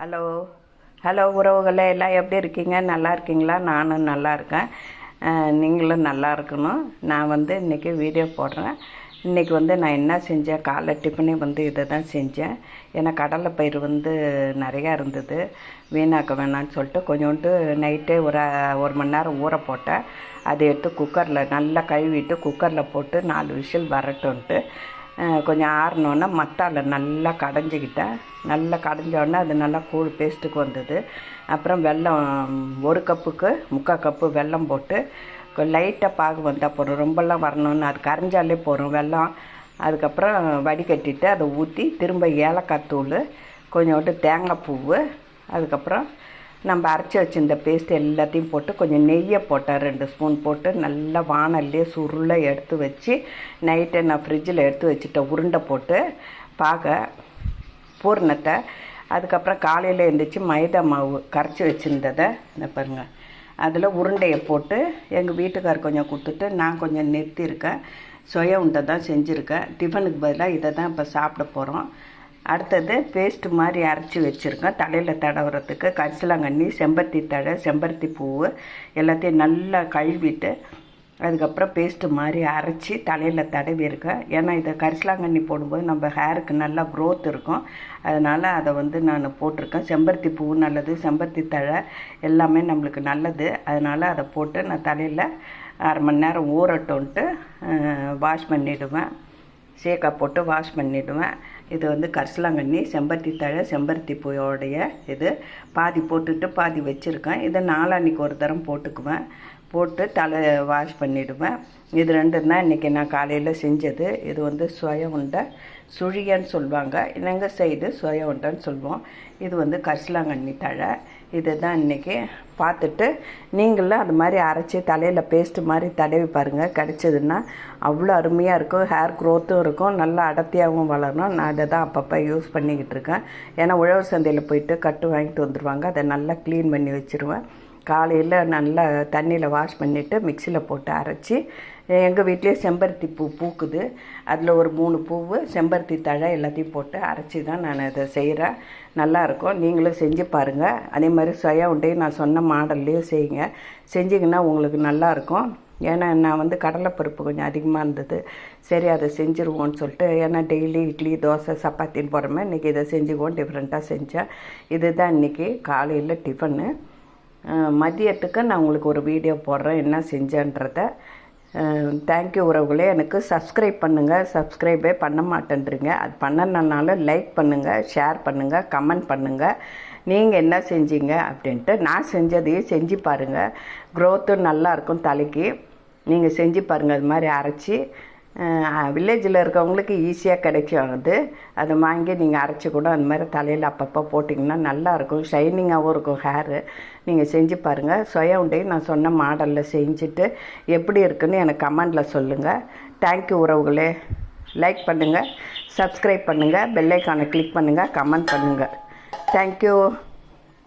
Hello hello உறவுகளே, எல்லாம் எப்படி இருக்கீங்க? நல்லா இருக்கீங்களா? நானும் நல்லா இருக்கேன். நீங்களும் நல்லா இருக்கணும். நான் இன்றைக்கி வீடியோ போடுறேன். இன்றைக்கி நான் என்ன செஞ்சேன், காலை டிஃபனே இதை தான் செஞ்சேன். ஏன்னா கடலைப்பயிறு நிறையா இருந்தது, வீணாக்க வேணான்னு சொல்லிட்டு கொஞ்சோண்டு நைட்டே ஒரு மணி நேரம் ஊற போட்டேன். அதை எடுத்து குக்கரில் நல்லா கழுவிட்டு குக்கரில் போட்டு 4 விசில் வரட்டும்ன்ட்டு கொஞ்சம் ஆறினோன்னே மத்தால நல்லா கடைஞ்சிக்கிட்டேன். நல்லா கடைஞ்சோடனே அது நல்லா கூழ் பேஸ்ட்டுக்கு வந்தது. அப்புறம் வெல்லம் 1 கப்புக்கு 3/4 கப்பு வெல்லம் போட்டு லைட்டாக பாகு வந்தால் போதும், ரொம்பலாம் வரணும்னு அது கரைஞ்சாலே போதும் வெல்லம். அதுக்கப்புறம் வடிகட்டிட்டு அதை ஊற்றி திரும்ப ஏலக்காய் தூள், கொஞ்சோண்டு தேங்காய் பூவு, அதுக்கப்புறம் நம்ம அரைச்சி வச்சுருந்த பேஸ்ட் எல்லாத்தையும் போட்டு கொஞ்சம் நெய்யை போட்டேன், 2 ஸ்பூன் போட்டு நல்லா வானல்லே சுருளை எடுத்து வச்சு நைட்டை நான் ஃப்ரிட்ஜில் எடுத்து வச்சுட்டேன். உருண்டை போட்டு பூர்ணத்தை. அதுக்கப்புறம் காலையில் எழுந்திரிச்சி மைதா மாவு கரைச்சி வச்சுருந்ததை இந்த பாருங்கள், அதில் உருண்டையை போட்டு எங்கள் வீட்டுக்கார் கொஞ்சம் கொடுத்துட்டு நான் கொஞ்சம் நிறுத்தியிருக்கேன். சுய உண்டை தான் செஞ்சுருக்கேன். டிஃபனுக்கு பதிலாக இதை தான் இப்போ சாப்பிட போகிறோம். அடுத்தது பேஸ்ட்டு மாதிரி அரைச்சி வச்சுருக்கேன். தலையில் தடவுறதுக்கு கரிசலாங்கண்ணி, செம்பருத்தி தழை, செம்பருத்தி பூவு எல்லாத்தையும் நல்லா கழுவிட்டு அதுக்கப்புறம் பேஸ்ட்டு மாதிரி அரைச்சி தலையில் தடவிருக்கேன். ஏன்னா இதை கரிசலாங்கண்ணி போடும்போது நம்ம ஹேருக்கு நல்லா க்ரோத் இருக்கும், அதனால் அதை நான் போட்டிருக்கேன். செம்பருத்தி பூ நல்லது, செம்பருத்தி தழை எல்லாமே நம்மளுக்கு நல்லது, அதனால் அதை போட்டு நான் தலையில் 1/2 மணி நேரம் ஊறட்டோன்ட்டு வாஷ் பண்ணிவிடுவேன். சேக்காய் போட்டு வாஷ் பண்ணிவிடுவேன். இது கரிசலாங்கண்ணி, செம்பருத்தி தழை, செம்பருத்தி பூவோடைய இது பாதி போட்டுட்டு பாதி வச்சுருக்கேன். இதை நாளான்னைக்கு ஒரு தரம் போட்டுக்குவேன். போட்டு தலை வாஷ் பண்ணிவிடுவேன். இது 2 தான் இன்றைக்கி நான் காலையில் செஞ்சது. இது சுய உண்டை, சுழியன்னு சொல்லுவாங்க, எங்கள் சைடு சுய உண்டைன்னு சொல்லுவோம். இது கரிசலாங்கண்ணி தழை. இதை தான் இன்றைக்கி பார்த்துட்டு நீங்களும் அது மாதிரி அரைச்சி தலையில் பேஸ்ட்டு மாதிரி தடவி பாருங்கள். கிடச்சதுன்னா அவ்வளோ அருமையாக இருக்கும், ஹேர் க்ரோத்தும் இருக்கும், நல்லா அடர்த்தியாகவும் வளரணும். நான் அதை தான் அப்பப்போ யூஸ் பண்ணிக்கிட்டு இருக்கேன். ஏன்னா உழவர் சந்தையில் போயிட்டு கட்டு வாங்கிட்டு வந்துடுவாங்க, அதை நல்லா க்ளீன் பண்ணி வச்சுருவேன். காலையில் நல்லா தண்ணியில் வாஷ் பண்ணிவிட்டு மிக்சியில் போட்டு அரைச்சி, எங்கள் வீட்லேயே செம்பருத்தி பூ பூக்குது, அதில் ஒரு 3 பூவு, செம்பருத்தி தழை எல்லாத்தையும் போட்டு அரைச்சி தான் நான் அதை செய்கிறேன். நல்லாயிருக்கும், நீங்களும் செஞ்சு பாருங்கள். அதே மாதிரி சுய உண்டையும் நான் சொன்ன மாடல்லையே செய்யுங்க. செஞ்சிங்கன்னா உங்களுக்கு நல்லாயிருக்கும். ஏன்னா நான் கடலைப்பருப்பு கொஞ்சம் அதிகமாக இருந்தது, சரி அதை செஞ்சுருவோன்னு சொல்லிட்டு. ஏன்னா டெய்லி இட்லி தோசை சப்பாத்தின்னு போடுறோமே, இன்றைக்கி இதை செஞ்சுக்குவோம், டிஃப்ரெண்ட்டாக செஞ்சேன். இதுதான் இன்றைக்கி காலையில் டிஃபனு. மதியத்துக்கு நான் உங்களுக்கு ஒரு வீடியோ போடுறேன் என்ன செஞ்சேன்றதை. தேங்க்யூ உறவுகளே. எனக்கு சப்ஸ்கிரைப் பண்ணுங்கள். சப்ஸ்கிரைபே பண்ண மாட்டேன்றீங்க. அது பண்ணனால லைக் பண்ணுங்கள், ஷேர் பண்ணுங்கள், கமெண்ட் பண்ணுங்கள். நீங்கள் என்ன செஞ்சீங்க அப்படின்ட்டு. நான் செஞ்சதையும் செஞ்சு பாருங்கள், க்ரோத்தும் நல்லாயிருக்கும் தலைக்கு. நீங்கள் செஞ்சு பாருங்கள். அது மாதிரி அரைச்சி வில்லேஜில் இருக்கவங்களுக்கு ஈஸியாக கிடைக்கும். அதை வாங்கி நீங்கள் அரைச்சி கூட அந்த மாதிரி தலையில் அப்பப்போ போட்டிங்கன்னா நல்லாயிருக்கும், ஷைனிங்காகவும் இருக்கும் ஹேரு. நீங்கள் செஞ்சு பாருங்கள். சுய உண்டையும் நான் சொன்ன மாடலில் செஞ்சுட்டு எப்படி இருக்குன்னு எனக்கு கமெண்டில் சொல்லுங்கள். தேங்க்யூ உறவுகளே. லைக் பண்ணுங்கள், சப்ஸ்கிரைப் பண்ணுங்கள், பெல் ஐக்கானை கிளிக் பண்ணுங்கள், கமெண்ட் பண்ணுங்கள். தேங்க்யூ.